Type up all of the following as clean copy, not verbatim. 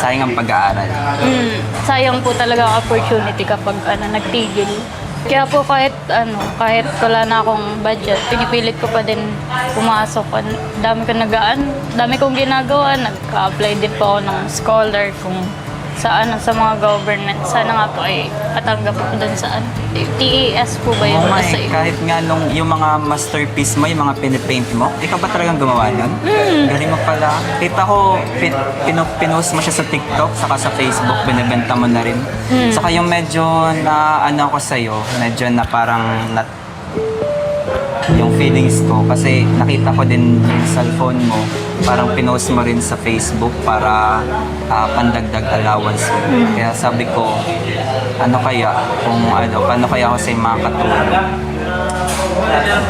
sayang ang pag-aaral. Sayang po talaga ang opportunity kapag nagtigil. Kaya po kahit wala na akong budget, pinipilit ko pa din pumasok. Dami kong ginagawa, nagka-apply din po ako ng scholar kung sa mga government. Sana nga po ay katanggap ko dun sa TES po ba yun? Oo nga eh, kahit nga yung mga masterpiece mo, yung mga pinipaint mo, ikaw ba talagang gumawa nun? Galing mo pala. Kita ko, pinost mo siya sa TikTok, saka sa Facebook, binibenta mo na rin. Saka yung medyo na ko sa'yo, medyo na parang yung feelings ko kasi nakita ko din yung cellphone mo, parang pinost mo rin sa Facebook para pandagdag allowance mo. Kaya sabi ko, paano kaya ako sa mga katulong.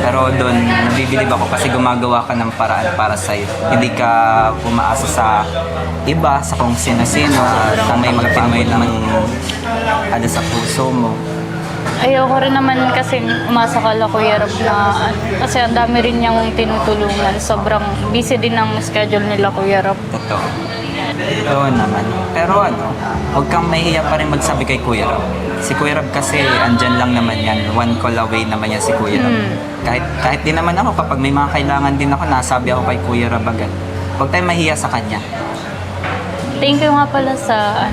Pero doon, nabibilib ako kasi gumagawa ka ng paraan para sa'yo. Hindi ka umaasa sa iba, sa kung sino-sino, kung may magpanoy ng sa puso mo. Ayoko rin naman kasi umasa kala Kuya Rob na kasi ang dami rin niyang tinutulungan. Sobrang busy din ang schedule nila Kuya Rob. Totoo. Oo naman. Pero huwag kang mahihiya pa rin magsabi kay Kuya Rob. Si Kuya Rob kasi andyan lang naman yan. One call away naman yan si Kuya Rob. Kahit din naman ako, kapag may mga kailangan din ako, nasabi ako kay Kuya Rob agad. Huwag tayong mahihiya sa kanya. Thank you nga pala sa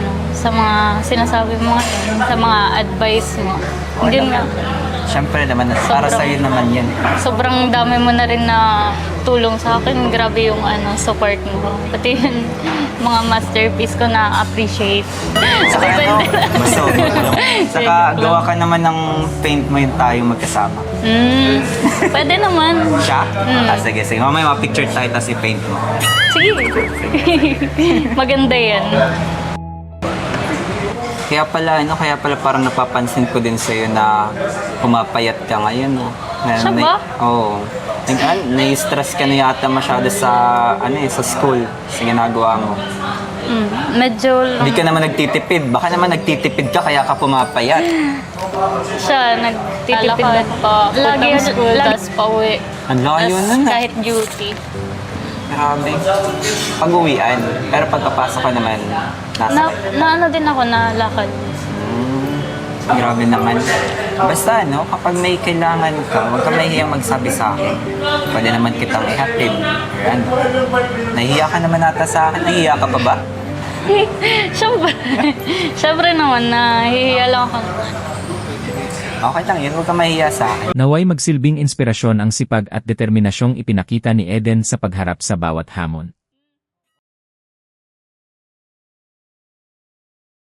mga sinasabi mo ngayon, sa mga advice mo. Hindi nga. Siyempre naman, para sa'yo naman yan. Sobrang dami mo na rin na tulong sa akin. Grabe yung support mo. Pati yung mga masterpiece ko na-appreciate. Saka Saka gawa ka naman ng paint mo yung tayo magkasama. Pwede naman. Siya? Sige. Mamaya ma-picture tayo tapos i-paint mo. Sige. Maganda yan. Kaya pala parang napapansin ko din sa'yo na pumapayat ka ngayon, no? Siya ba? Oo. Nai-stress ka na yata masyado sa school, sa ginagawa mo. Medyo Hindi ka naman nagtitipid. Baka naman nagtitipid ka kaya ka pumapayat. siya nagtitipid na pa. Lagi school, tapos pauwi. Ang layo nun. Kahit duty. Grabe. Pag-uwian. Pero pagkapasok ka naman, Na din ako na lakad. Grabe naman. Basta, kapag may kailangan ka, huwag ka mahihiyang magsabi sa akin. Pwede naman kitang ihatid. Nahihiya ka naman ata sa akin. Nahihiya ka pa ba? Siyempre naman, nahihiya lang ako. Okay lang yun. Huwag ka mahihiya sa akin. Naway magsilbing inspirasyon ang sipag at determinasyong ipinakita ni Eden sa pagharap sa bawat hamon.